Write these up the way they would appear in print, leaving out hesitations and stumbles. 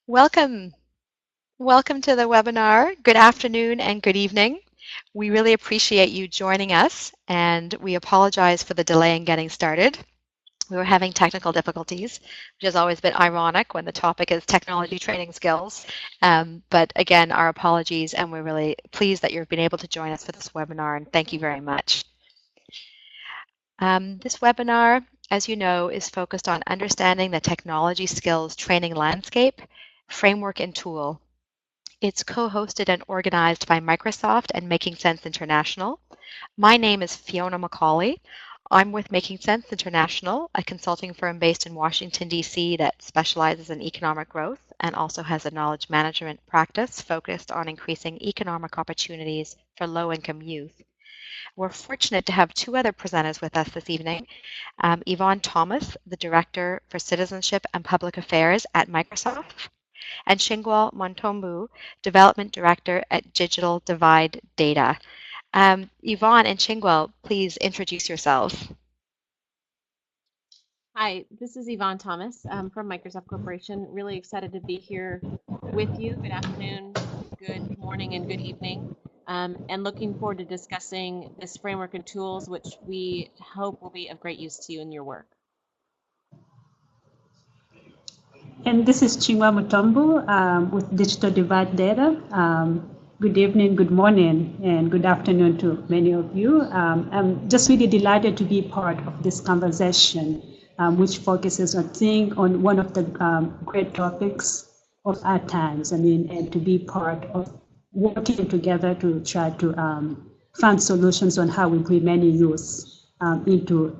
Welcome. Welcome to the webinar. Good afternoon and good evening. We really appreciate you joining us, and we apologize for the delay in getting started. We were having technical difficulties, which has always been ironic when the topic is technology training skills. But again, our apologies, and we're really pleased that you've been able to join us for this webinar, and thank you very much. This webinar, as you know, is focused on understanding the technology skills training landscape, framework, and tool. It's co-hosted and organized by Microsoft and Making Sense International. My name is Fiona McCauley. I'm with Making Sense International, a consulting firm based in Washington, D.C. that specializes in economic growth and also has a knowledge management practice focused on increasing economic opportunities for low-income youth. We're fortunate to have two other presenters with us this evening. Yvonne Thomas, the Director for Citizenship and Public Affairs at Microsoft, and Shingwal Montombu, Development Director at Digital Divide Data. Yvonne and Shingwal, please introduce yourselves. Hi, this is Yvonne Thomas from Microsoft Corporation. Really excited to be here with you. Good afternoon, good morning, and good evening. And looking forward to discussing this framework and tools, which we hope will be of great use to you in your work. And this is Chingwa Mutombo with Digital Divide Data. Good evening, good morning, and good afternoon to many of you. I'm just really delighted to be part of this conversation, which focuses on one of the great topics of our times. And to be part of working together to try to find solutions on how we bring many youth into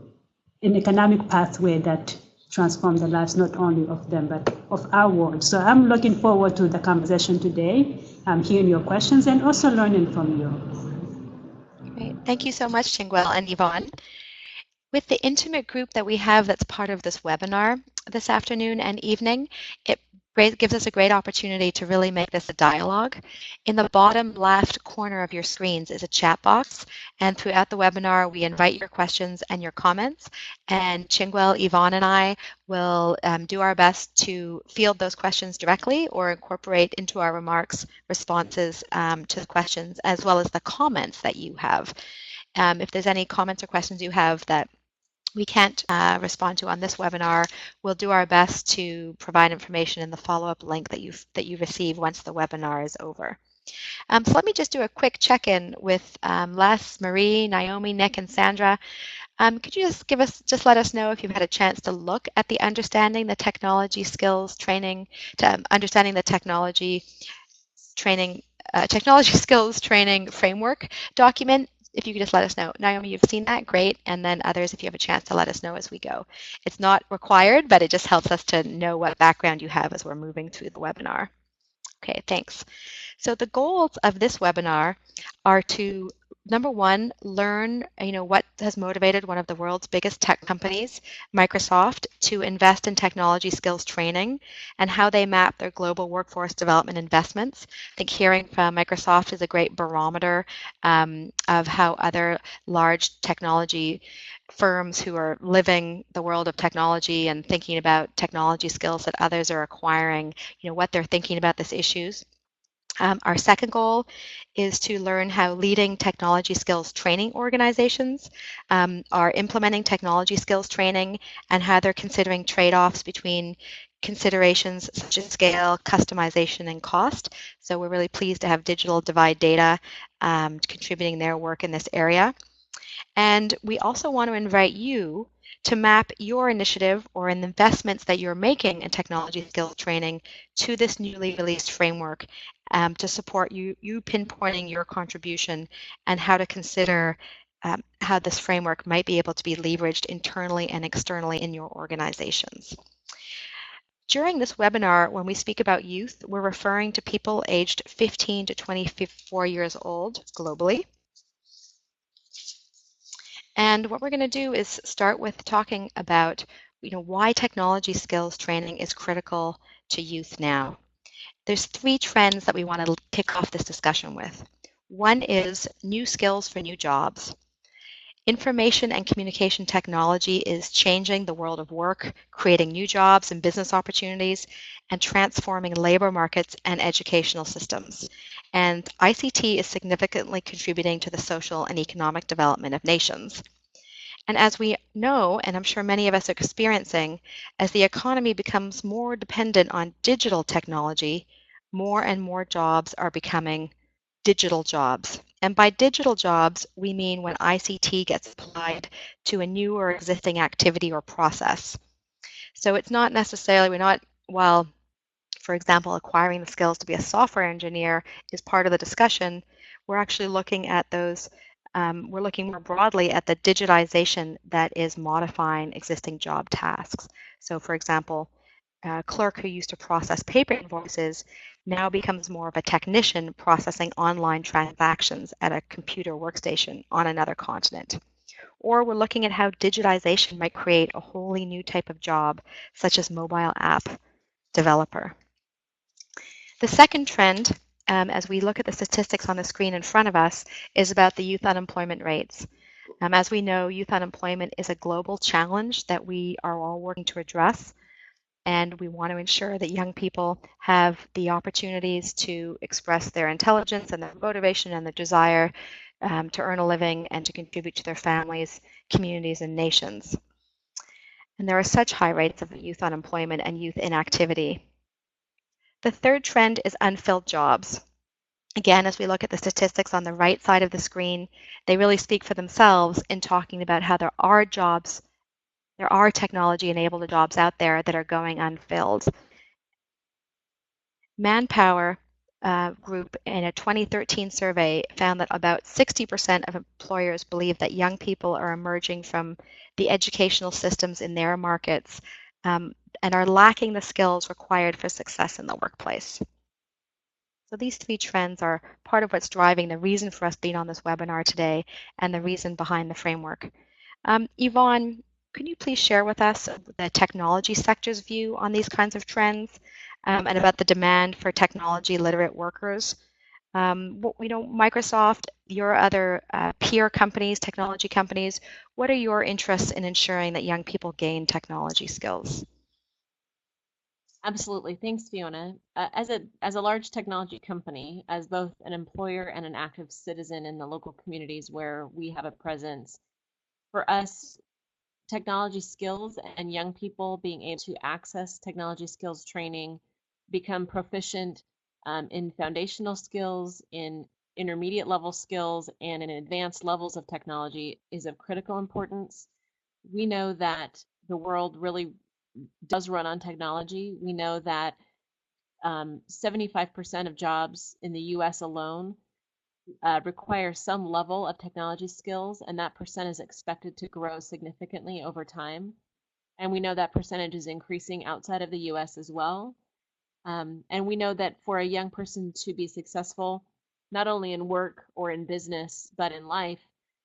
an economic pathway that transform the lives not only of them but of our world. So I'm looking forward to the conversation today, hearing your questions and also learning from you. Great. Thank you so much, Shingwal and Yvonne. With the intimate group that we have that's part of this webinar this afternoon and evening, it gives us a great opportunity to really make this a dialogue. In the bottom left corner of your screens is a chat box, and throughout the webinar we invite your questions and your comments, and Shingwal, Yvonne, and I will do our best to field those questions directly or incorporate into our remarks responses to the questions as well as the comments that you have. If there's any comments or questions you have that we can't respond to on this webinar, we'll do our best to provide information in the follow-up link that you receive once the webinar is over. So let me just do a quick check-in with Les, Marie, Naomi, Nick, and Sandra. Could you just let us know if you've had a chance to look at the Understanding the Technology Skills Training, Understanding the Technology Skills Training Framework document? If you could just let us know. Naomi, you've seen that, great. And then others, if you have a chance to let us know as we go. It's not required, but it just helps us to know what background you have as we're moving through the webinar. Okay, thanks. So the goals of this webinar are to, number one, learn what has motivated one of the world's biggest tech companies, Microsoft, to invest in technology skills training and how they map their global workforce development investments. I think hearing from Microsoft is a great barometer of how other large technology firms who are living the world of technology and thinking about technology skills that others are acquiring, what they're thinking about these issues. Our second goal is to learn how leading technology skills training organizations are implementing technology skills training and how they're considering trade-offs between considerations such as scale, customization, and cost. So we're really pleased to have Digital Divide Data contributing their work in this area. And we also want to invite you to map your initiative or in investments that you're making in technology skills training to this newly released framework to support you pinpointing your contribution and how to consider how this framework might be able to be leveraged internally and externally in your organizations. During this webinar, when we speak about youth, we're referring to people aged 15 to 24 years old globally. And what we're going to do is start with talking about why technology skills training is critical to youth now. There's three trends that we want to kick off this discussion with. One is new skills for new jobs. Information and communication technology is changing the world of work, creating new jobs and business opportunities, and transforming labor markets and educational systems. And ICT is significantly contributing to the social and economic development of nations. And as we know, and I'm sure many of us are experiencing, as the economy becomes more dependent on digital technology, more and more jobs are becoming digital jobs. And by digital jobs, we mean when ICT gets applied to a new or existing activity or process. So it's not necessarily, we're not, while, for example, acquiring the skills to be a software engineer is part of the discussion, we're actually looking at those, we're looking more broadly at the digitization that is modifying existing job tasks. So for example, a clerk who used to process paper invoices now becomes more of a technician processing online transactions at a computer workstation on another continent. Or we're looking at how digitization might create a wholly new type of job, such as mobile app developer. The second trend, as we look at the statistics on the screen in front of us, is about the youth unemployment rates. As we know, youth unemployment is a global challenge that we are all working to address, and we want to ensure that young people have the opportunities to express their intelligence and their motivation and their desire to earn a living and to contribute to their families, communities, and nations. And there are such high rates of youth unemployment and youth inactivity. The third trend is unfilled jobs. Again, as we look at the statistics on the right side of the screen, they really speak for themselves in talking about how there are jobs, there are technology-enabled jobs out there that are going unfilled. Manpower Group in a 2013 survey found that about 60% of employers believe that young people are emerging from the educational systems in their markets and are lacking the skills required for success in the workplace. So these three trends are part of what's driving the reason for us being on this webinar today and the reason behind the framework. Yvonne, can you please share with us the technology sector's view on these kinds of trends and about the demand for technology literate workers? Microsoft, your other peer companies, technology companies, what are your interests in ensuring that young people gain technology skills? Absolutely. Thanks, Fiona. As a large technology company, as both an employer and an active citizen in the local communities where we have a presence, for us, technology skills and young people being able to access technology skills training, become proficient in foundational skills, in intermediate level skills, and in advanced levels of technology is of critical importance. We know that the world really does run on technology. We know that 75% of jobs in the US alone require some level of technology skills, and that percent is expected to grow significantly over time. And we know that percentage is increasing outside of the US as well. And we know that for a young person to be successful, not only in work or in business, but in life,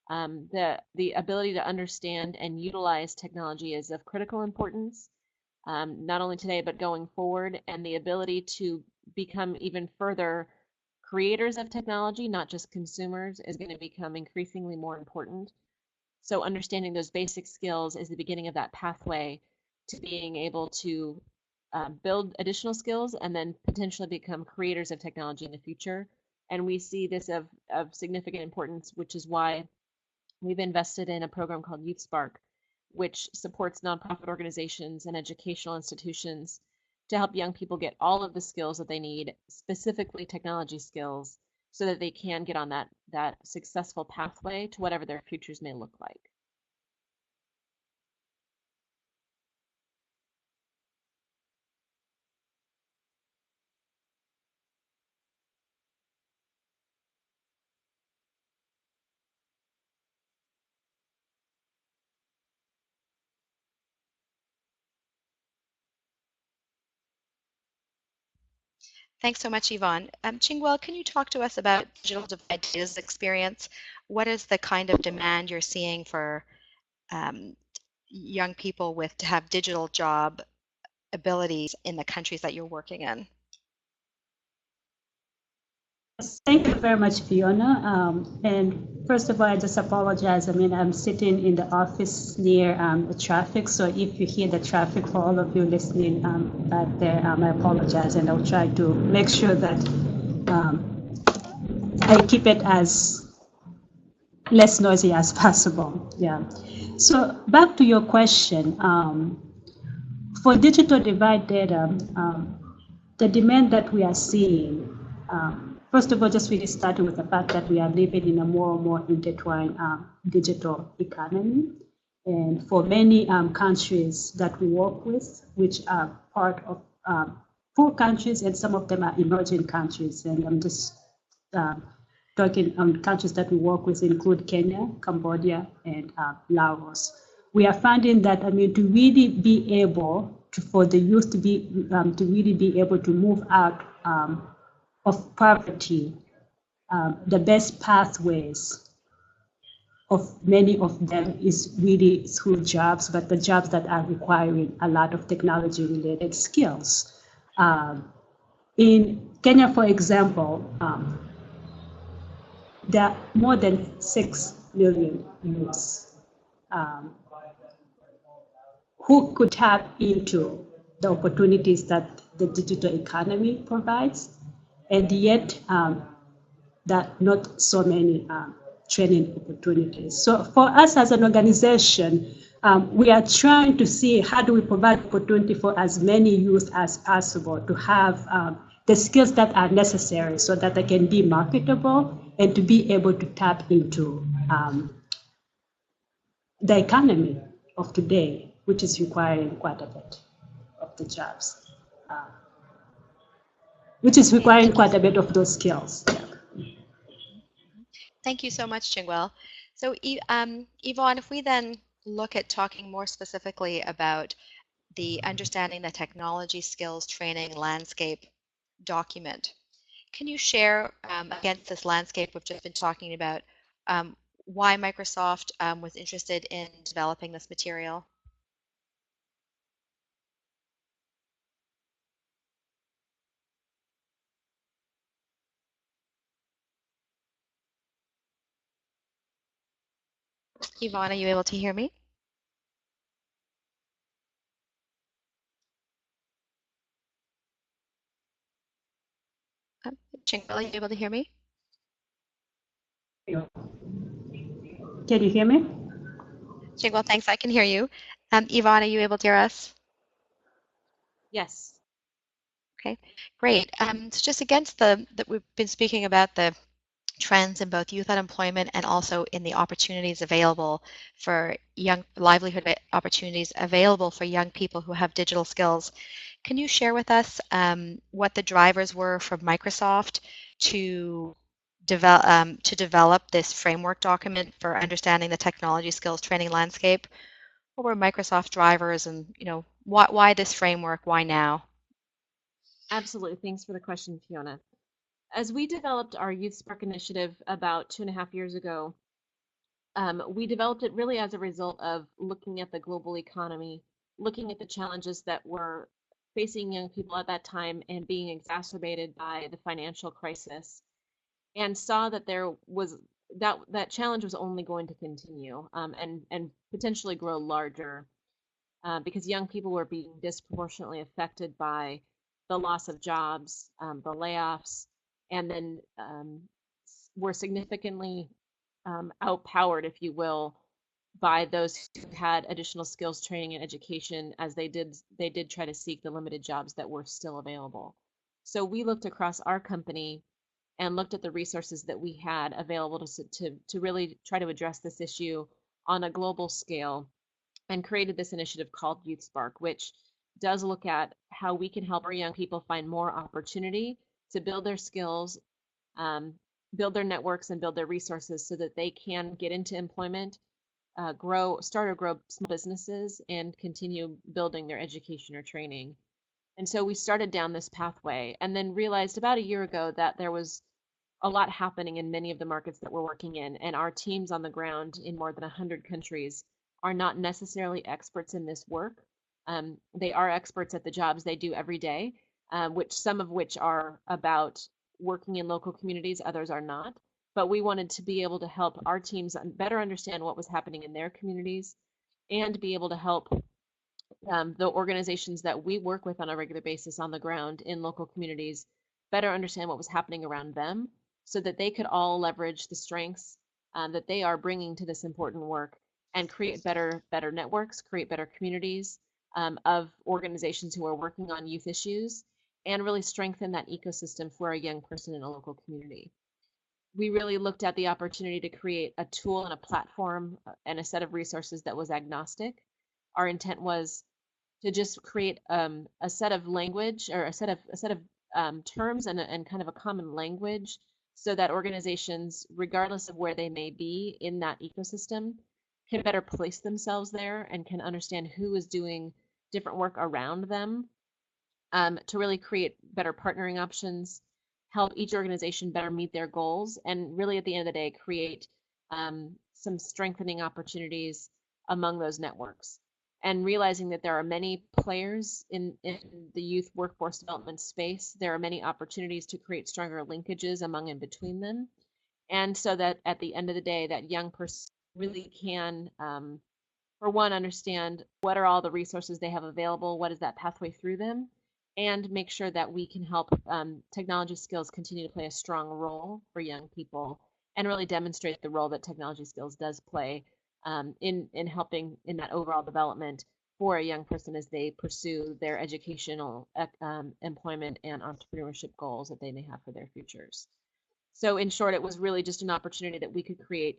the ability to understand and utilize technology is of critical importance, not only today, but going forward, and the ability to become even further creators of technology, not just consumers, is going to become increasingly more important. So understanding those basic skills is the beginning of that pathway to being able to build additional skills and then potentially become creators of technology in the future. And we see this of significant importance, which is why we've invested in a program called Youth Spark, which supports nonprofit organizations and educational institutions to help young people get all of the skills that they need, specifically technology skills, so that they can get on that successful pathway to whatever their futures may look like. Thanks so much, Yvonne. Chingwell, can you talk to us about digital divide data's experience? What is the kind of demand you're seeing for um, young people to have digital job abilities in the countries that you're working in? Thank you very much, Fiona. And first of all, I just apologize. I mean, I'm sitting in the office near the traffic, so if you hear the traffic, for all of you listening back there, I apologize, and I'll try to make sure that I keep it as less noisy as possible. Yeah. So back to your question, for digital divide data, the demand that we are seeing, first of all, just really starting with the fact that we are living in a more and more intertwined digital economy. And for many countries that we work with, which are part of poor countries, and some of them are emerging countries, and I'm just talking countries that we work with include Kenya, Cambodia, and Laos. We are finding that, I mean, to really be able to, for the youth to really be able to move out of poverty, the best pathways of many of them is really through jobs, but the jobs that are requiring a lot of technology related skills. In Kenya, for example, there are more than 6 million youths who could tap into the opportunities that the digital economy provides, and yet that not so many training opportunities. So for us as an organization, we are trying to see how do we provide opportunity for as many youth as possible to have the skills that are necessary so that they can be marketable and to be able to tap into the economy of today, which is requiring quite a bit of the jobs, which is requiring quite a bit of those skills. Yeah. Thank you so much, Chingwell. So, Yvonne, if we then look at talking more specifically about the understanding the technology skills training landscape document, can you share against this landscape we've just been talking about why Microsoft was interested in developing this material? Yvonne, are you able to hear me? Chingwell, are you able to hear me? Can you hear me? Chingwell, thanks. I can hear you. Yvonne, are you able to hear us? Yes. Okay, great. So just against that we've been speaking about the trends in both youth unemployment and also in the opportunities available for young livelihood opportunities available for young people who have digital skills. Can you share with us what the drivers were for Microsoft to develop this framework document for understanding the technology skills training landscape? What were Microsoft drivers, and why this framework? Why now? Absolutely. Thanks for the question, Fiona. As we developed our Youth Spark initiative about 2.5 years ago, we developed it really as a result of looking at the global economy, looking at the challenges that were facing young people at that time and being exacerbated by the financial crisis, and saw that there was that challenge was only going to continue and potentially grow larger because young people were being disproportionately affected by the loss of jobs, the layoffs, and then were significantly outpowered, if you will, by those who had additional skills training and education, as they did try to seek the limited jobs that were still available. So we looked across our company and looked at the resources that we had available to really try to address this issue on a global scale, and created this initiative called Youth Spark, which does look at how we can help our young people find more opportunity to build their skills, um, build their networks, and build their resources so that they can get into employment, start or grow small businesses, and continue building their education or training. And so we started down this pathway and then realized about a year ago that there was a lot happening in many of the markets that we're working in, and our teams on the ground in more than 100 countries are not necessarily experts in this work. They are experts at the jobs they do every day, which some of which are about working in local communities, others are not. But we wanted to be able to help our teams better understand what was happening in their communities and be able to help the organizations that we work with on a regular basis on the ground in local communities better understand what was happening around them so that they could all leverage the strengths that they are bringing to this important work and create better networks, create better communities of organizations who are working on youth issues and really strengthen that ecosystem for a young person in a local community. We really looked at the opportunity to create a tool and a platform and a set of resources that was agnostic. Our intent was to just create a set of language or a set of terms and kind of a common language so that organizations, regardless of where they may be in that ecosystem, can better place themselves there and can understand who is doing different work around them to really create better partnering options, help each organization better meet their goals, and really at the end of the day, create some strengthening opportunities among those networks. And realizing that there are many players in the youth workforce development space, there are many opportunities to create stronger linkages among and between them. And so that at the end of the day, that young person really can, for one, understand what are all the resources they have available, what is that pathway through them, and make sure that we can help technology skills continue to play a strong role for young people and really demonstrate the role that technology skills does play in helping in that overall development for a young person as they pursue their educational, employment, and entrepreneurship goals that they may have for their futures. So in short, it was really just an opportunity that we could create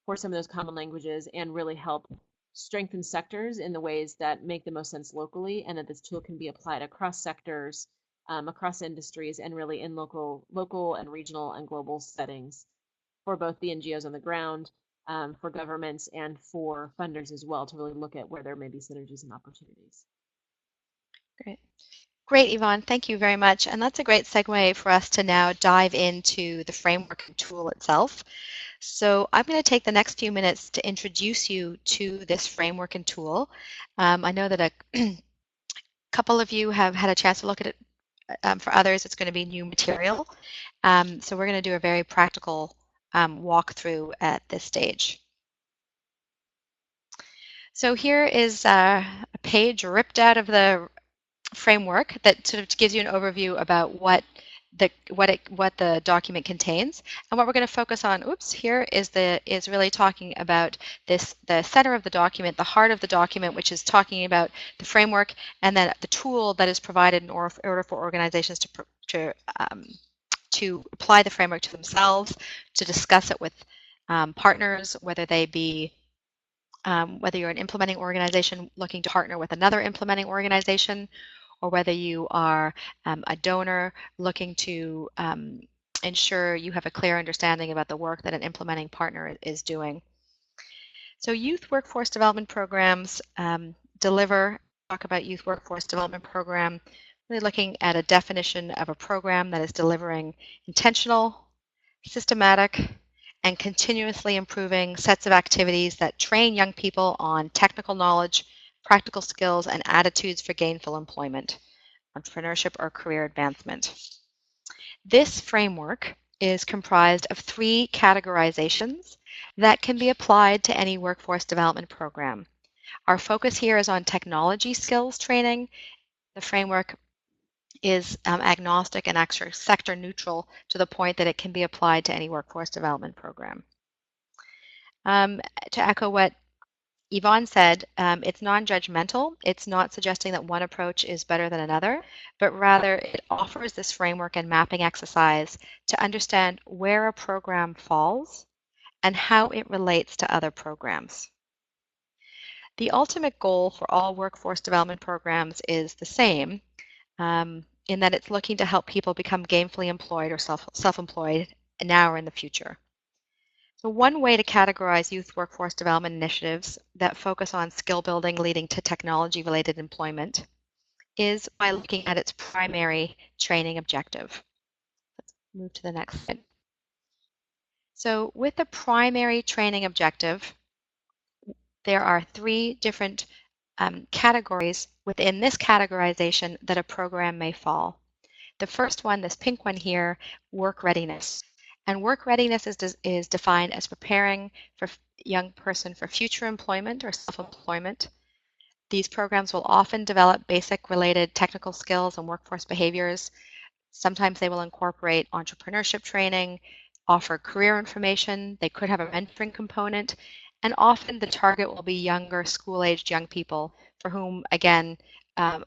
for some of those common languages and really help strengthen sectors in the ways that make the most sense locally, and that this tool can be applied across sectors, across industries, and really in local and regional and global settings for both the NGOs on the ground, for governments, and for funders as well to really look at where there may be synergies and opportunities. Great. Great, Yvonne. Thank you very much. And that's a great segue for us to now dive into the framework and tool itself. So I'm going to take the next few minutes to introduce you to this framework and tool. I know that a couple of you have had a chance to look at it. For others, it's going to be new material. So we're going to do a very practical walkthrough at this stage. So here is a page ripped out of the framework that sort of gives you an overview about what the document contains. And what we're going to focus on, here is really talking about the center of the document, the heart of the document, which is talking about the framework, and then the tool that is provided in order for organizations to apply the framework to themselves, to discuss it with partners, whether they be whether you're an implementing organization looking to partner with another implementing organization, or whether you are a donor looking to ensure you have a clear understanding about the work that an implementing partner is doing. So youth workforce development programs talk about youth workforce development program, really looking at a definition of a program that is delivering intentional, systematic, and continuously improving sets of activities that train young people on technical knowledge, practical skills, and attitudes for gainful employment, entrepreneurship, or career advancement. This framework is comprised of 3 categorizations that can be applied to any workforce development program. Our focus here is on technology skills training. The framework is agnostic and actually sector neutral to the point that it can be applied to any workforce development program. To echo what Yvonne said, it's non-judgmental. It's not suggesting that one approach is better than another, but rather it offers this framework and mapping exercise to understand where a program falls and how it relates to other programs. The ultimate goal for all workforce development programs is the same, in that it's looking to help people become gainfully employed or self-employed now or in the future. So one way to categorize youth workforce development initiatives that focus on skill building leading to technology-related employment is by looking at its primary training objective. Let's move to the next slide. So with the primary training objective, there are 3 different categories within this categorization that a program may fall. The first one, this pink one here, work readiness. And work readiness is defined as preparing for young person for future employment or self-employment. These programs will often develop basic related technical skills and workforce behaviors. Sometimes they will incorporate entrepreneurship training, offer career information. They could have a mentoring component. And often the target will be younger, school-aged young people for whom, again, um,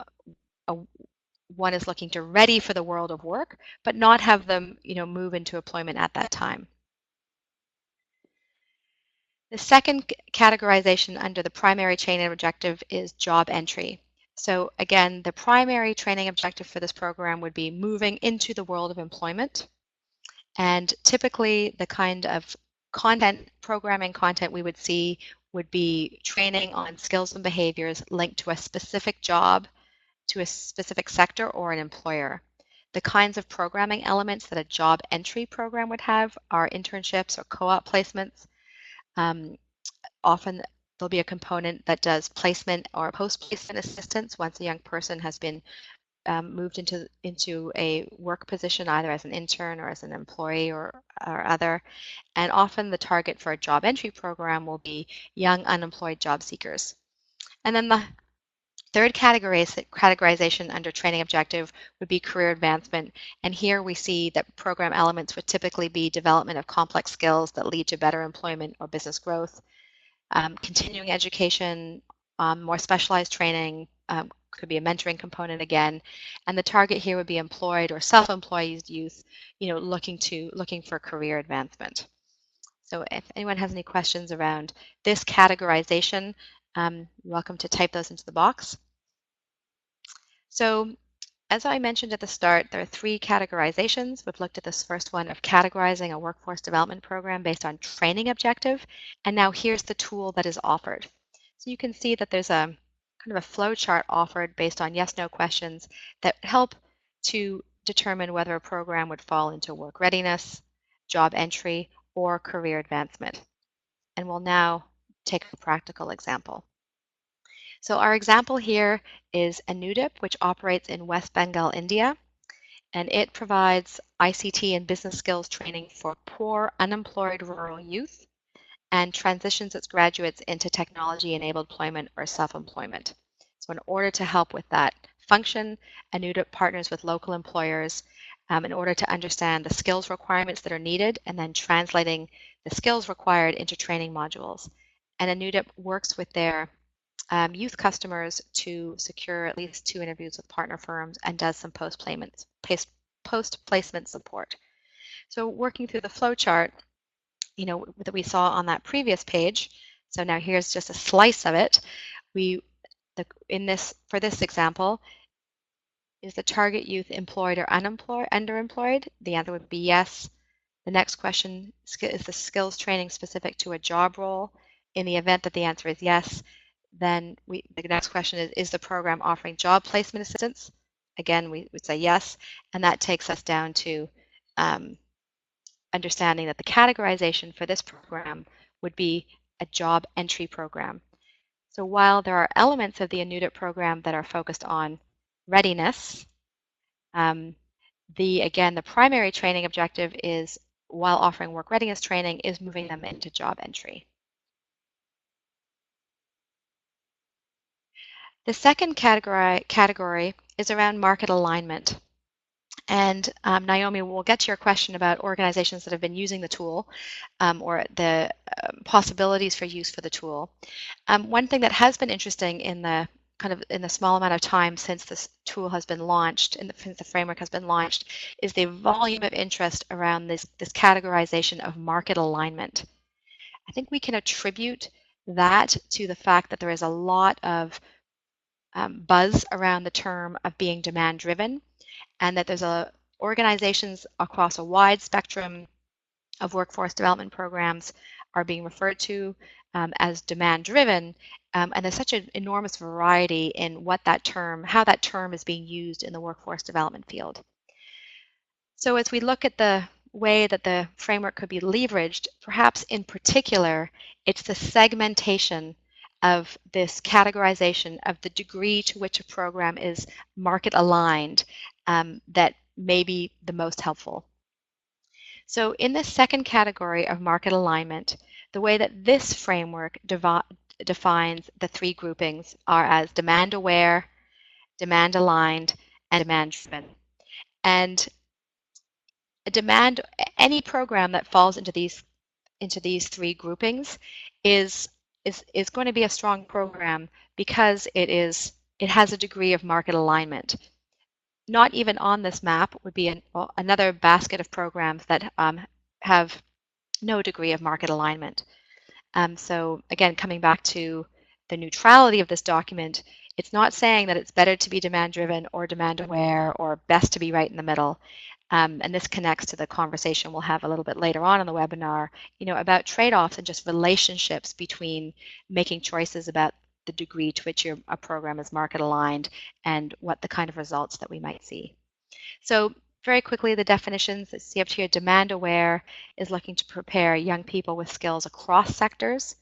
one is looking to ready for the world of work, but not have them, move into employment at that time. The second categorization under the primary training objective is job entry. So again, the primary training objective for this program would be moving into the world of employment. And typically the kind of programming content we would see would be training on skills and behaviors linked to a specific job, to a specific sector or an employer. The kinds of programming elements that a job entry program would have are internships or co-op placements. Often there'll be a component that does placement or post-placement assistance once a young person has been moved into a work position, either as an intern or as an employee or other. And often the target for a job entry program will be young unemployed job seekers. And then the third categorization under training objective would be career advancement. And here we see that program elements would typically be development of complex skills that lead to better employment or business growth, continuing education, more specialized training, could be a mentoring component again, and the target here would be employed or self-employed youth, looking for career advancement. So if anyone has any questions around this categorization, you're welcome to type those into the box. So as I mentioned at the start, there are three categorizations. We've looked at this first one of categorizing a workforce development program based on training objective. And now here's the tool that is offered. So you can see that there's a kind of a flow chart offered based on yes/no questions that help to determine whether a program would fall into work readiness, job entry, or career advancement. And we'll now take a practical example. So our example here is Anudip, which operates in West Bengal, India, and it provides ICT and business skills training for poor, unemployed rural youth and transitions its graduates into technology-enabled employment or self-employment. So in order to help with that function, Anudip partners with local employers in order to understand the skills requirements that are needed and then translating the skills required into training modules. And Anudip works with their youth customers to secure at least 2 interviews with partner firms and does some post-placement support. So working through the flow chart, that we saw on that previous page. So now here's just a slice of it. For this example, is the target youth employed or underemployed? The answer would be yes. The next question is the skills training specific to a job role? In the event that the answer is yes, then the next question is the program offering job placement assistance? Again, we would say yes, and that takes us down to understanding that the categorization for this program would be a job entry program. So while there are elements of the Anudip program that are focused on readiness, the primary training objective is, while offering work readiness training, is moving them into job entry. The second category is around market alignment. And Naomi, we'll get to your question about organizations that have been using the tool or the possibilities for use for the tool. One thing that has been interesting in the small amount of time since this tool has been launched, since the framework has been launched, is the volume of interest around this categorization of market alignment. I think we can attribute that to the fact that there is a lot of buzz around the term of being demand-driven, and that there's organizations across a wide spectrum of workforce development programs are being referred to as demand-driven, and there's such an enormous variety in how that term is being used in the workforce development field. So as we look at the way that the framework could be leveraged, perhaps in particular, it's the segmentation of this categorization of the degree to which a program is market aligned that may be the most helpful. So in the second category of market alignment, the way that this framework defines the three groupings are as demand aware, demand aligned, and demand driven. And any program that falls into these three groupings is going to be a strong program because it has a degree of market alignment. Not even on this map would be another basket of programs that have no degree of market alignment. So again, coming back to the neutrality of this document, it's not saying that it's better to be demand-driven or demand-aware or best to be right in the middle. And this connects to the conversation we'll have a little bit later on in the webinar, about trade-offs and just relationships between making choices about the degree to which a program is market aligned and what the kind of results that we might see. So very quickly, the definitions that you see up here: demand aware is looking to prepare young people with skills across sectors.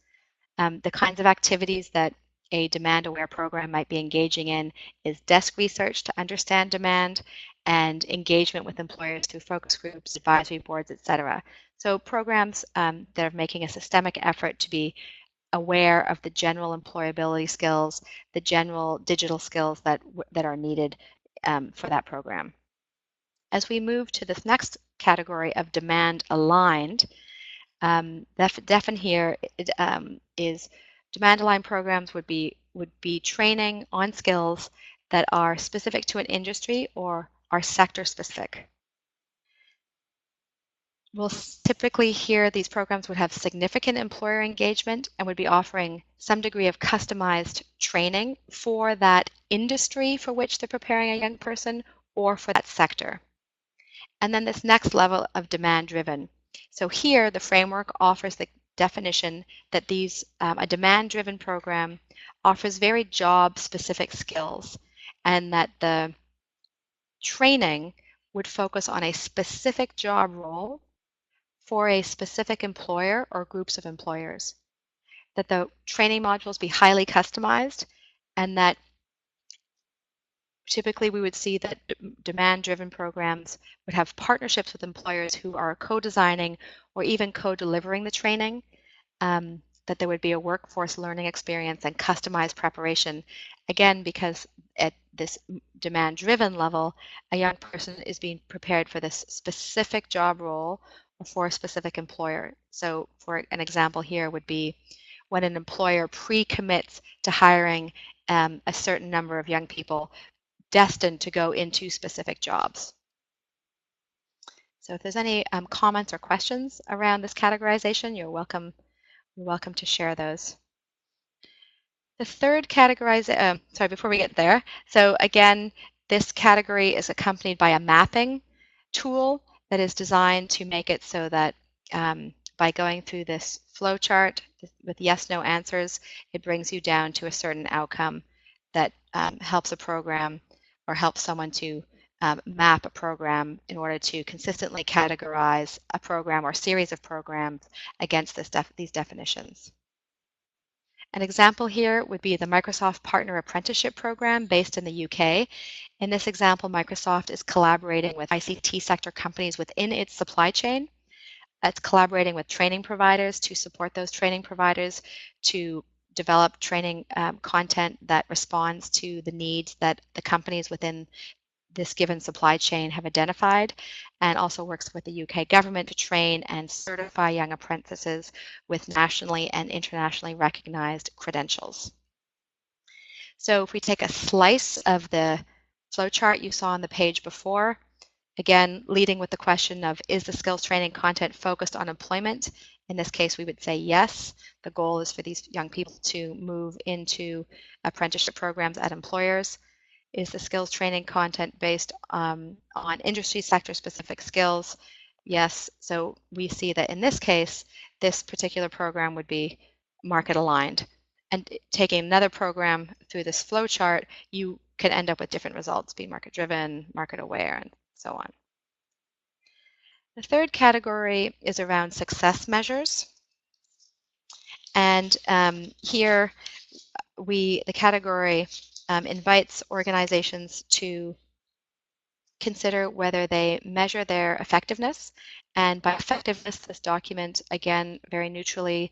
The kinds of activities that a demand aware program might be engaging in is desk research to understand demand and engagement with employers through focus groups, advisory boards, etc. So programs that are making a systemic effort to be aware of the general employability skills, the general digital skills that are needed for that program. As we move to this next category of demand aligned, defin here is demand aligned programs would be training on skills that are specific to an industry or are sector specific. We'll typically hear these programs would have significant employer engagement and would be offering some degree of customized training for that industry for which they're preparing a young person or for that sector. And then this next level of demand driven. So here the framework offers the definition that a demand driven program offers very job specific skills, and that the training would focus on a specific job role for a specific employer or groups of employers, that the training modules be highly customized, and that typically we would see that demand-driven programs would have partnerships with employers who are co-designing or even co-delivering the training, that there would be a workforce learning experience and customized preparation. Again, because at this demand-driven level, a young person is being prepared for this specific job role or for a specific employer. So for an example here would be when an employer pre-commits to hiring a certain number of young people destined to go into specific jobs. So if there's any comments or questions around this categorization, you're welcome to share those. The third categorization, sorry, before we get there, so again, this category is accompanied by a mapping tool that is designed to make it so that by going through this flow chart with yes/no answers, it brings you down to a certain outcome that helps a program or helps someone to map a program in order to consistently categorize a program or series of programs against these definitions. An example here would be the Microsoft Partner Apprenticeship Program based in the UK. In this example, Microsoft is collaborating with ICT sector companies within its supply chain. It's collaborating with training providers to support those training providers to develop training content that responds to the needs that the companies within this given supply chain have identified, and also works with the UK government to train and certify young apprentices with nationally and internationally recognized credentials. So if we take a slice of the flowchart you saw on the page before, again, leading with the question of, is the skills training content focused on employment? In this case, we would say yes. The goal is for these young people to move into apprenticeship programs at employers. Is the skills training content based on industry sector specific skills? Yes. So we see that in this case, this particular program would be market aligned. And taking another program through this flow chart, you can end up with different results, be market driven, market aware, and so on. The third category is around success measures. And here the category invites organizations to consider whether they measure their effectiveness. And by effectiveness, this document, again, very neutrally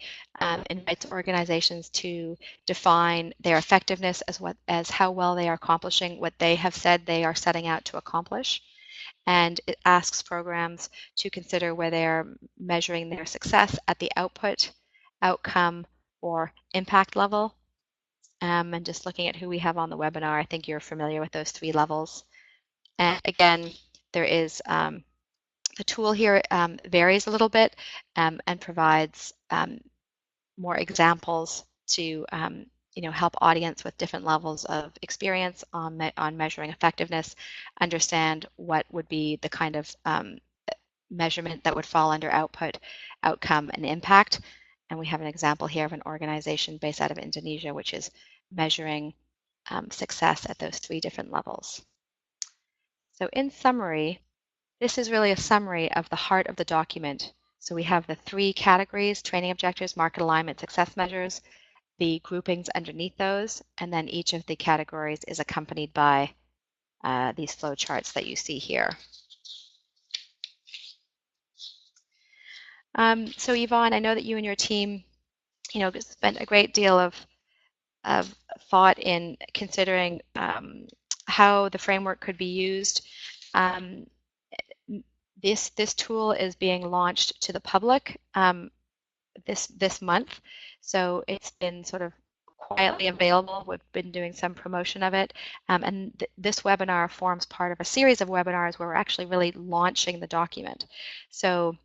invites organizations to define their effectiveness as how well they are accomplishing what they have said they are setting out to accomplish. And it asks programs to consider whether they're measuring their success at the output, outcome, or impact level. And just looking at who we have on the webinar, I think you're familiar with those 3 levels. And again, there is the tool here varies a little bit and provides more examples to help audience with different levels of experience on measuring effectiveness understand what would be the kind of measurement that would fall under output, outcome, and impact. And we have an example here of an organization based out of Indonesia, which is measuring success at those 3 different levels. So in summary, this is really a summary of the heart of the document. So we have the 3 categories: training objectives, market alignment, success measures, the groupings underneath those, and then each of the categories is accompanied by these flow charts that you see here. So Yvonne, I know that you and your team, spent a great deal of thought in considering how the framework could be used. This tool is being launched to the public this month, so it's been sort of quietly available. We've been doing some promotion of it, and this webinar forms part of a series of webinars where we're actually really launching the document. So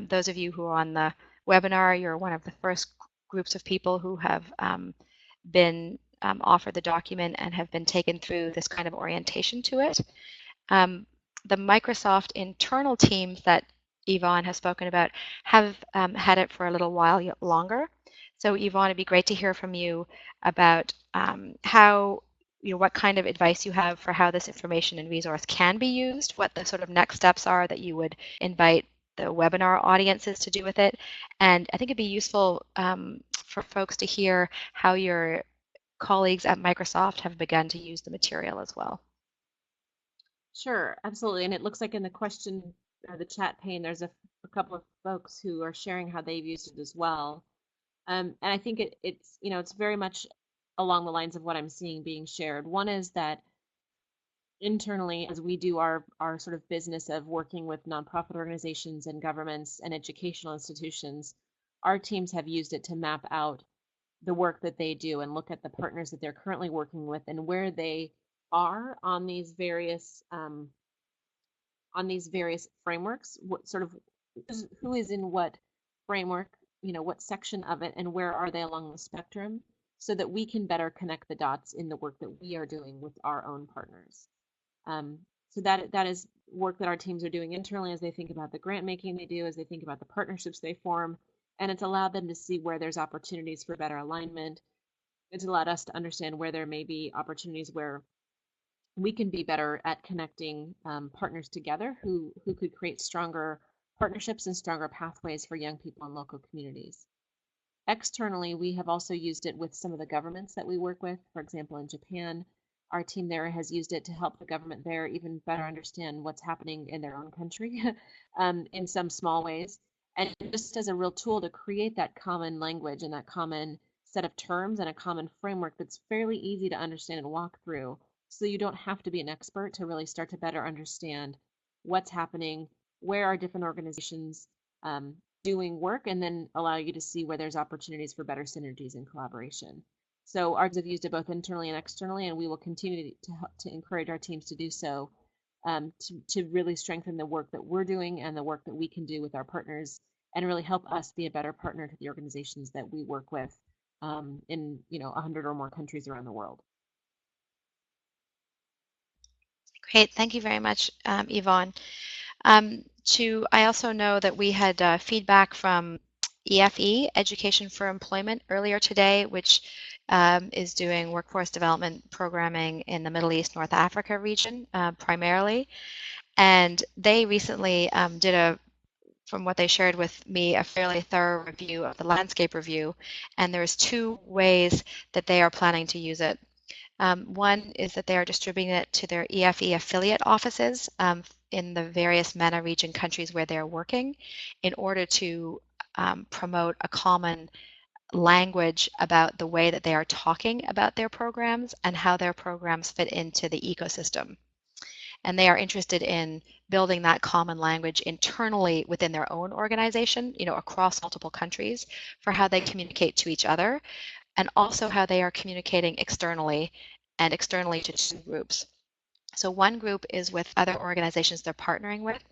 those of you who are on the webinar, you're one of the first groups of people who have been offered the document and have been taken through this kind of orientation to it. The Microsoft internal teams that Yvonne has spoken about have had it for a little while longer. So Yvonne, it'd be great to hear from you about how, what kind of advice you have for how this information and resource can be used, what the sort of next steps are that you would invite the webinar audiences to do with it. And I think it'd be useful for folks to hear how your colleagues at Microsoft have begun to use the material as well. Sure, absolutely. And it looks like in the question, the chat pane, there's a couple of folks who are sharing how they've used it as well. And I think it's very much along the lines of what I'm seeing being shared. One is that internally, as we do our sort of business of working with nonprofit organizations and governments and educational institutions, our teams have used it to map out the work that they do and look at the partners that they're currently working with and where they are on these various frameworks. What sort of who is in what framework, what section of it, and where are they along the spectrum, so that we can better connect the dots in the work that we are doing with our own partners. So that is work that our teams are doing internally as they think about the grant making they do, as they think about the partnerships they form, and it's allowed them to see where there's opportunities for better alignment. It's allowed us to understand where there may be opportunities where we can be better at connecting partners together who could create stronger partnerships and stronger pathways for young people in local communities. Externally, we have also used it with some of the governments that we work with. For example, in Japan, our team there has used it to help the government there even better understand what's happening in their own country in some small ways. And just as a real tool to create that common language and that common set of terms and a common framework that's fairly easy to understand and walk through, so you don't have to be an expert to really start to better understand what's happening, where are different organizations doing work, and then allow you to see where there's opportunities for better synergies and collaboration. So our teams have used it both internally and externally, and we will continue to encourage our teams to do so to really strengthen the work that we're doing and the work that we can do with our partners, and really help us be a better partner to the organizations that we work with in 100 or more countries around the world. Great, thank you very much, Yvonne. I also know that we had feedback from EFE, Education for Employment, earlier today, which is doing workforce development programming in the Middle East, North Africa region primarily. And they recently did from what they shared with me, a fairly thorough review of the landscape review. And there's 2 ways that they are planning to use it. One is that they are distributing it to their EFE affiliate offices in the various MENA region countries where they're working in order to promote a common language about the way that they are talking about their programs and how their programs fit into the ecosystem. And they are interested in building that common language internally within their own organization, across multiple countries, for how they communicate to each other, and also how they are communicating externally and externally to two groups. So one group is with other organizations they're partnering with.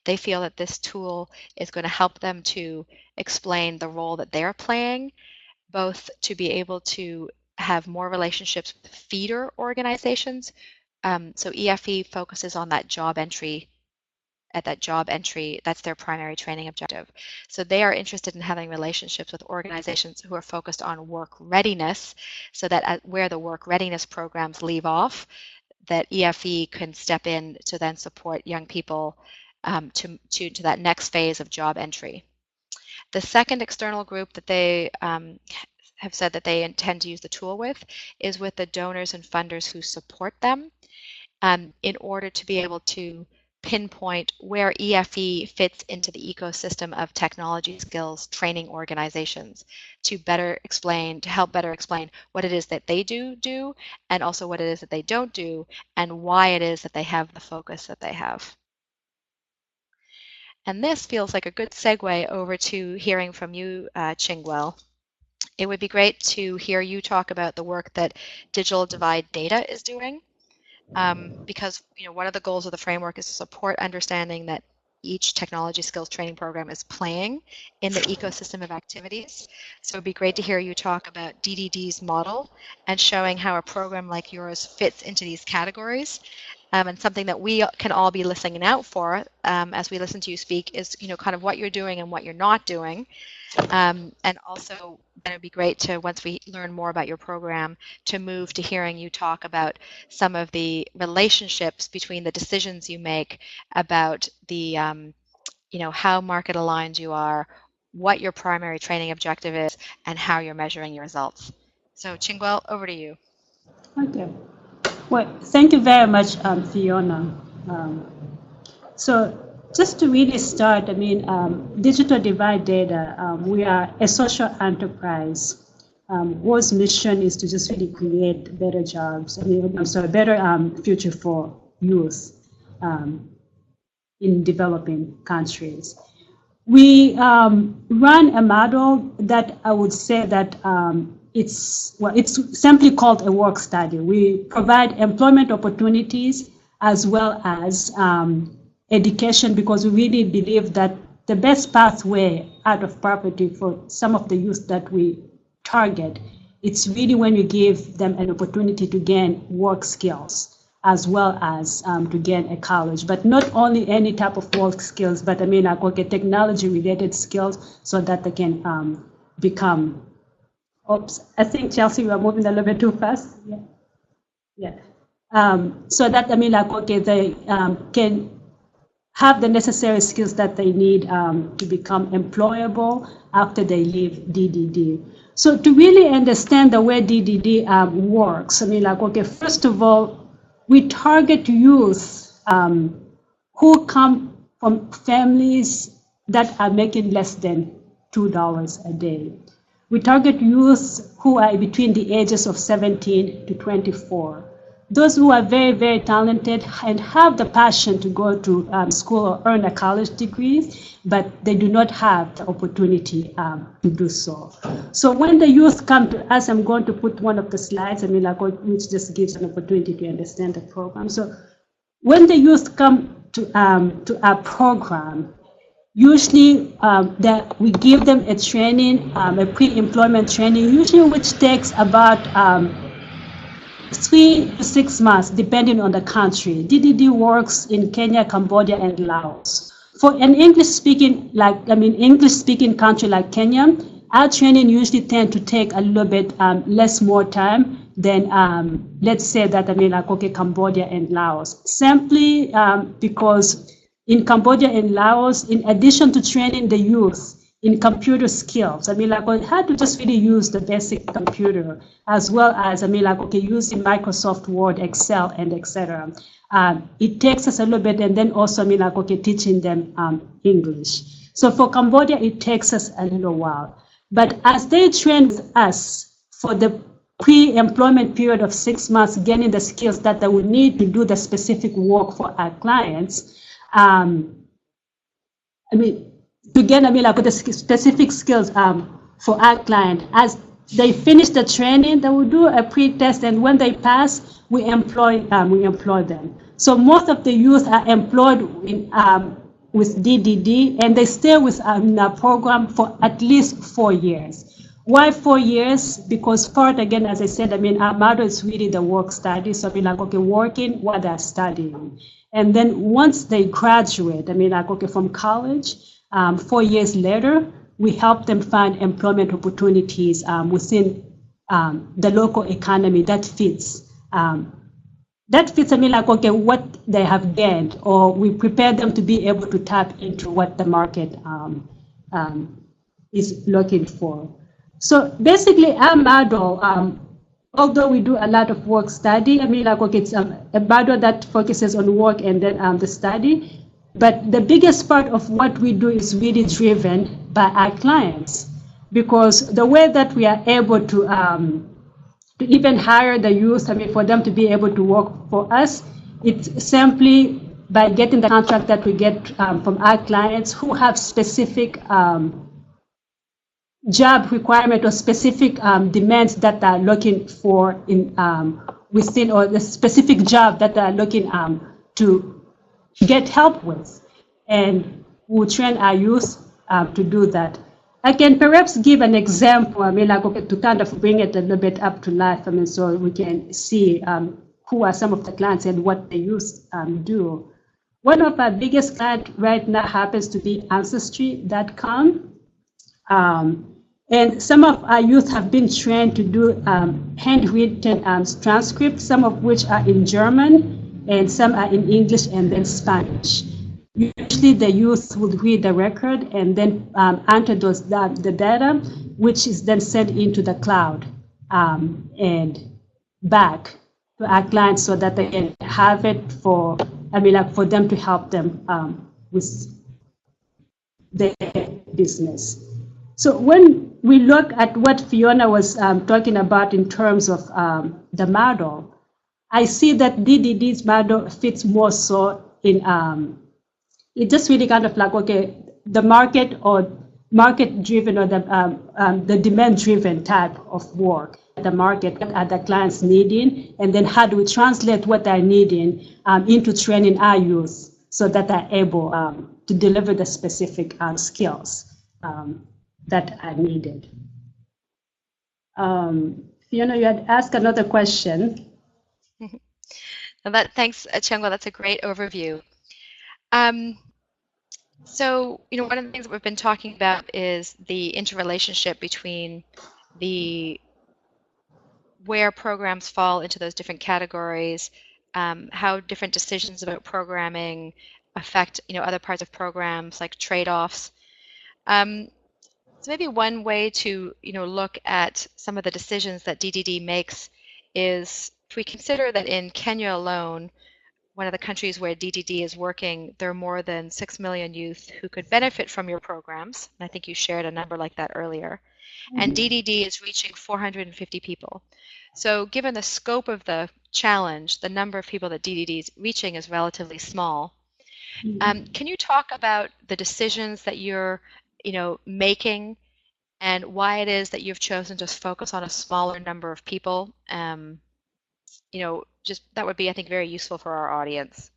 They feel that this tool is going to help them to explain the role that they're playing, both to be able to have more relationships with feeder organizations. So EFE focuses on that job entry. That's their primary training objective. So they are interested in having relationships with organizations who are focused on work readiness, so that where the work readiness programs leave off, that EFE can step in to then support young people to that next phase of job entry. The second external group that they have said that they intend to use the tool with is with the donors and funders who support them, in order to be able to pinpoint where EFE fits into the ecosystem of technology skills training organizations, to help better explain what it is that they do, and also what it is that they don't do, and why it is that they have the focus that they have. And this feels like a good segue over to hearing from you, Chingwell. It would be great to hear you talk about the work that Digital Divide Data is doing. Because one of the goals of the framework is to support understanding that each technology skills training program is playing in the ecosystem of activities. So it'd be great to hear you talk about DDD's model and showing how a program like yours fits into these categories. And something that we can all be listening out for as we listen to you speak is kind of what you're doing and what you're not doing. And also, then it'd be great to, once we learn more about your program, to move to hearing you talk about some of the relationships between the decisions you make about the, how market aligned you are, what your primary training objective is, and how you're measuring your results. So, Chingwell, over to you. Okay. Well, thank you very much, Fiona. So just to really start, Digital Divide Data, we are a social enterprise whose mission is to just really create better jobs, better future for youth in developing countries. We run a model that I would say that it's simply called a work study. We provide employment opportunities as well as education, because we really believe that the best pathway out of poverty for some of the youth that we target, it's really when you give them an opportunity to gain work skills as well as to gain a college, but not only any type of work skills, but technology related skills, so that they can become. Oops, I think Chelsea, we are moving a little bit too fast. Yeah. So that they can have the necessary skills that they need to become employable after they leave DDD. So to really understand the way DDD works, first of all, we target youth who come from families that are making less than $2 a day. We target youth who are between the ages of 17 to 24. Those who are very, very talented and have the passion to go to school or earn a college degree, but they do not have the opportunity to do so. So when the youth come to us, I'm going to put one of the slides, which just gives an opportunity to understand the program. So when the youth come to our program, usually we give them a training, a pre-employment training, usually which takes about 3 to 6 months, depending on the country. DDD works in Kenya, Cambodia, and Laos. For an English-speaking country like Kenya, our training usually tend to take a little bit more time than, let's say that Cambodia and Laos. Simply because in Cambodia and Laos, in addition to training the youth in computer skills. I mean, like, how to just really use the basic computer, as well as, I mean, like, okay, using Microsoft Word, Excel, and etc. It takes us a little bit, and then also, I mean, like, okay, teaching them English. So for Cambodia, it takes us a little while. But as they train with us for the pre-employment period of 6 months, gaining the skills that they will need to do the specific work for our clients, I mean, to gain, I mean, like the specific skills for our client. As they finish the training, they will do a pre-test, and when they pass, we employ them. So most of the youth are employed in, with DDD, and they stay with our program for at least 4 years. Why 4 years? Because part, again, as I said, I mean, our model is really the work study. So I mean, like, okay, working while they're studying. And then once they graduate, I mean, like, okay, from college, 4 years later, we help them find employment opportunities within the local economy that fits. I mean, like, okay, what they have gained, or we prepare them to be able to tap into what the market is looking for. So basically, our model, although we do a lot of work study, I mean, like, okay, it's a model that focuses on work and then the study. But the biggest part of what we do is really driven by our clients, because the way that we are able to even hire the youth, I mean, for them to be able to work for us, it's simply by getting the contract that we get from our clients who have specific job requirement or specific demands that are looking for in within, or the specific job that are looking to get help with, and we'll train our youth to do that. I can perhaps give an example, I mean, like, okay, to kind of bring it a little bit up to life, I mean, so we can see who are some of the clients and what the youth do. One of our biggest clients right now happens to be Ancestry.com. And some of our youth have been trained to do handwritten transcripts, some of which are in German, and some are in English and then Spanish. Usually the youth will read the record and then enter the data, which is then sent into the cloud and back to our clients so that they can have it for, I mean, like, for them to help them with their business. So when we look at what Fiona was talking about in terms of the model, I see that DDD's model fits more so in, it just really kind of like, okay, the market or market-driven or the demand-driven type of work. The market, what are the clients needing, and then how do we translate what they're needing into training our youth so that they're able to deliver the specific skills that are needed. Fiona, you had asked another question. Thanks, Chengwa. That's a great overview. So, you know, one of the things that we've been talking about is the interrelationship between where programs fall into those different categories, how different decisions about programming affect, you know, other parts of programs, like trade-offs. So maybe one way to, you know, look at some of the decisions that DDD makes is, if we consider that in Kenya alone, one of the countries where DDD is working, there are more than 6 million youth who could benefit from your programs. And I think you shared a number like that earlier. And DDD is reaching 450 people. So given the scope of the challenge, the number of people that DDD is reaching is relatively small. Can you talk about the decisions that you're, you know, making, and why it is that you've chosen to focus on a smaller number of people? You know, just that would be, I think, very useful for our audience.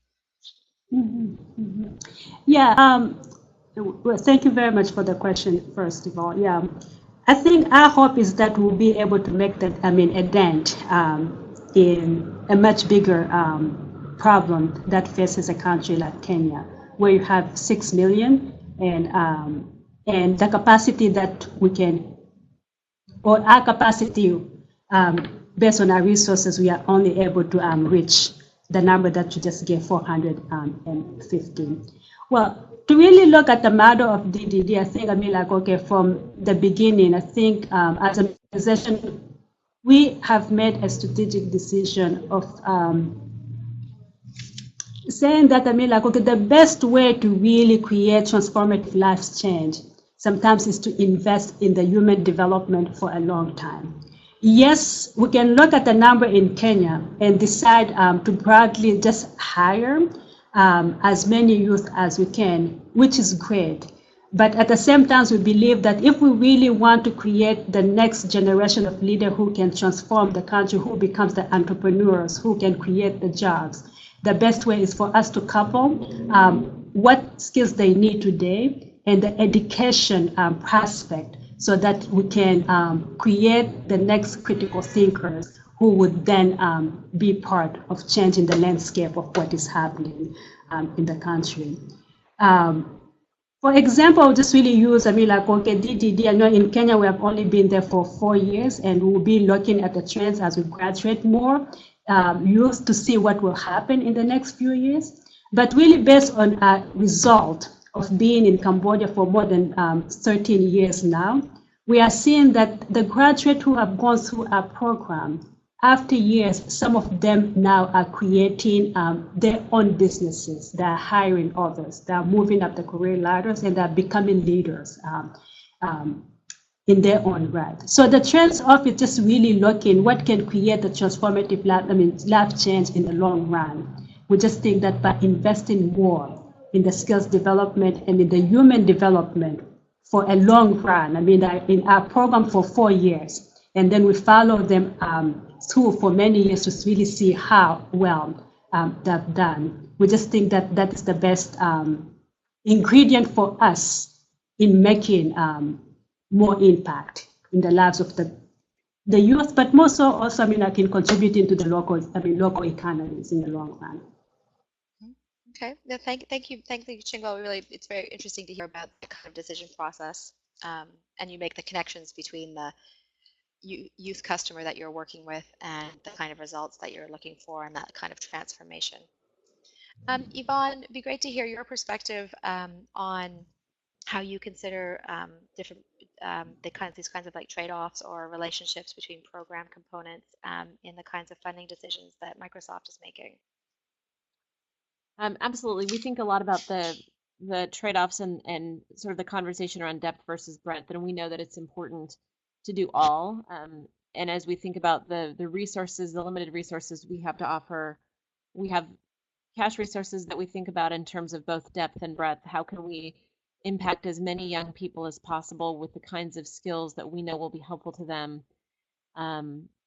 Yeah, well, thank you very much for the question, first of all. Yeah, I think our hope is that we'll be able to make that, I mean, a dent in a much bigger problem that faces a country like Kenya, where you have 6 million, and the capacity that we can, or our capacity based on our resources, we are only able to reach the number that you just gave, 450. Well, to really look at the matter of DDD, I think, I mean, like, okay, from the beginning, I think as an organization, we have made a strategic decision of saying that, I mean, like, okay, the best way to really create transformative life change sometimes is to invest in the human development for a long time. Yes, we can look at the number in Kenya and decide to broadly just hire as many youth as we can, which is great. But at the same time, we believe that if we really want to create the next generation of leaders who can transform the country, who becomes the entrepreneurs, who can create the jobs, the best way is for us to couple what skills they need today and the education prospect so that we can create the next critical thinkers who would then be part of changing the landscape of what is happening in the country. For example, I'll just really use, I mean, like, okay, DDD, I know in Kenya we have only been there for 4 years, and we'll be looking at the trends as we graduate more, youth to see what will happen in the next few years. But really based on a result of being in Cambodia for more than 13 years now, we are seeing that the graduates who have gone through our program, after years, some of them now are creating their own businesses. They're hiring others. They're moving up the career ladders and they're becoming leaders in their own right. So the trends of it just really looking what can create the transformative life change in the long run. We just think that by investing more in the skills development and in the human development for a long run, I mean, in our program for 4 years, and then we follow them through for many years to really see how well they've done. We just think that that is the best ingredient for us in making more impact in the lives of the youth, but more so also, I mean, like in contributing to the local economies in the long run. Okay. No, thank you, Chingwa. Really, it's very interesting to hear about the kind of decision process, and you make the connections between the youth customer that you're working with and the kind of results that you're looking for and that kind of transformation. Yvonne, it'd be great to hear your perspective on how you consider different these kinds of like trade-offs or relationships between program components in the kinds of funding decisions that Microsoft is making. Absolutely. We think a lot about the trade-offs and sort of the conversation around depth versus breadth, and we know that it's important to do all. And as we think about the resources, the limited resources we have to offer, we have cash resources that we think about in terms of both depth and breadth. How can we impact as many young people as possible with the kinds of skills that we know will be helpful to them,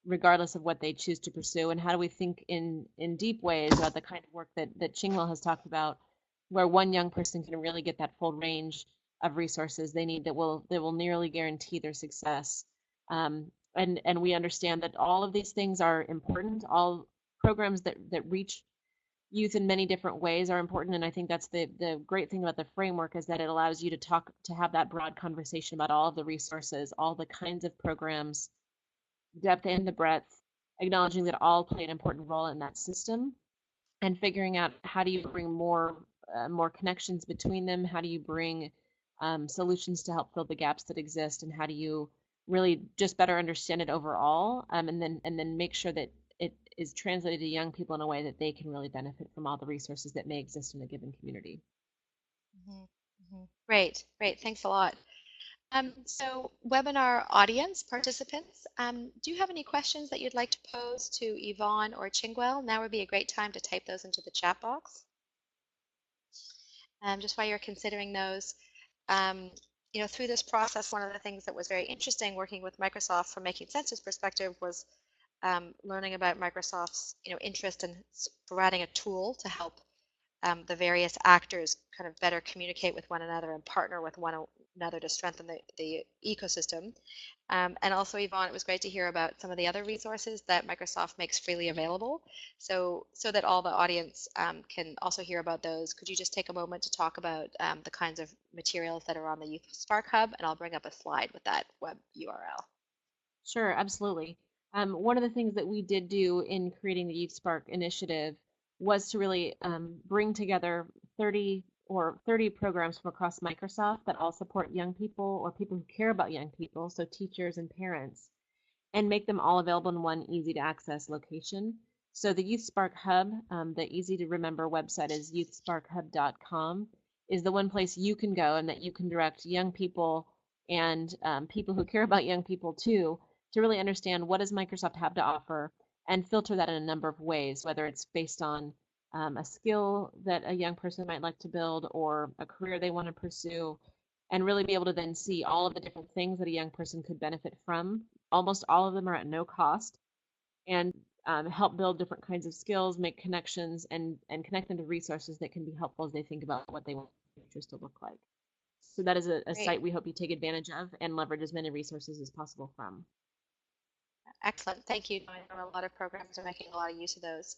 regardless of what they choose to pursue? And how do we think in deep ways about the kind of work that Chingwell has talked about, where one young person can really get that full range of resources they need that will nearly guarantee their success. And we understand that all of these things are important. All programs that reach youth in many different ways are important, and I think that's the great thing about the framework is that it allows you to have that broad conversation about all of the resources, all the kinds of programs, depth and the breadth, acknowledging that all play an important role in that system, and figuring out how do you bring more connections between them, how do you bring solutions to help fill the gaps that exist, and how do you really just better understand it overall, and then make sure that it is translated to young people in a way that they can really benefit from all the resources that may exist in a given community. Great, thanks a lot. So webinar audience participants, do you have any questions that you'd like to pose to Yvonne or Chingwell? Now would be a great time to type those into the chat box. Just while you're considering those, through this process, one of the things that was very interesting working with Microsoft from Making Sense's perspective was learning about Microsoft's interest in providing a tool to help the various actors kind of better communicate with one another and partner with one another to strengthen the ecosystem. And also, Yvonne, it was great to hear about some of the other resources that Microsoft makes freely available. So that all the audience can also hear about those, could you just take a moment to talk about the kinds of materials that are on the Youth Spark Hub? And I'll bring up a slide with that web URL. Sure, absolutely. One of the things that we did do in creating the Youth Spark initiative was to really bring together 30 or 30 programs from across Microsoft that all support young people or people who care about young people, so teachers and parents, and make them all available in one easy to access location. So the Youth Spark Hub, the easy to remember website is youthsparkhub.com, is the one place you can go and that you can direct young people and people who care about young people too, to really understand what does Microsoft have to offer and filter that in a number of ways, whether it's based on a skill that a young person might like to build or a career they want to pursue, and really be able to then see all of the different things that a young person could benefit from. Almost all of them are at no cost, and help build different kinds of skills, make connections, and connect them to resources that can be helpful as they think about what they want their futures to look like. So that is a Great. site we hope you take advantage of and leverage as many resources as possible from. Excellent. Thank you. I know a lot of programs are making a lot of use of those.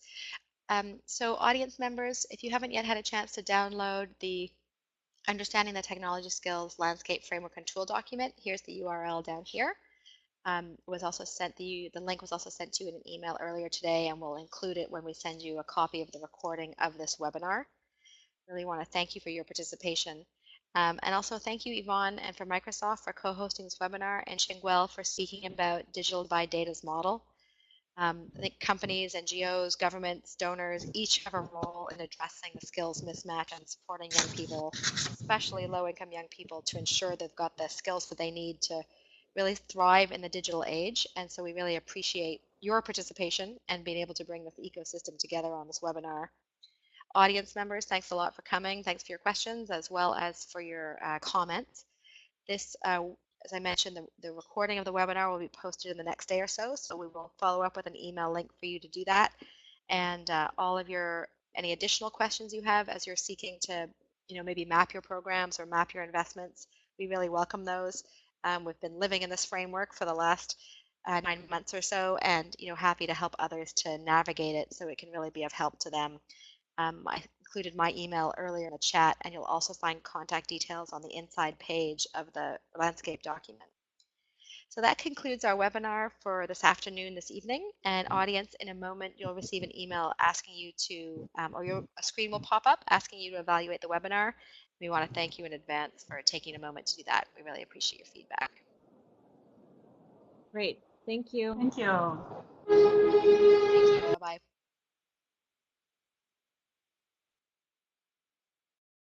So audience members, if you haven't yet had a chance to download the Understanding the Technology Skills Landscape Framework and Tool document, here's the URL down here. Was also sent the link was also sent to you in an email earlier today, and we'll include it when we send you a copy of the recording of this webinar. Really want to thank you for your participation. And also thank you, Yvonne, and for Microsoft for co-hosting this webinar, and Shingwell for speaking about digital divide data's model. I think companies, NGOs, governments, donors each have a role in addressing the skills mismatch and supporting young people, especially low-income young people, to ensure they've got the skills that they need to really thrive in the digital age. And so we really appreciate your participation and being able to bring this ecosystem together on this webinar. Audience members, thanks a lot for coming. Thanks for your questions as well as for your comments. This, as I mentioned, the recording of the webinar will be posted in the next day or so, so we will follow up with an email link for you to do that. And all of any additional questions you have as you're seeking to, maybe map your programs or map your investments, we really welcome those. We've been living in this framework for the last 9 months or so, and happy to help others to navigate it so it can really be of help to them. I included my email earlier in the chat, and you'll also find contact details on the inside page of the landscape document. So that concludes our webinar for this afternoon, this evening. And audience, in a moment, you'll receive an email asking you to, a screen will pop up asking you to evaluate the webinar. We want to thank you in advance for taking a moment to do that. We really appreciate your feedback. Great. Thank you. Thank you.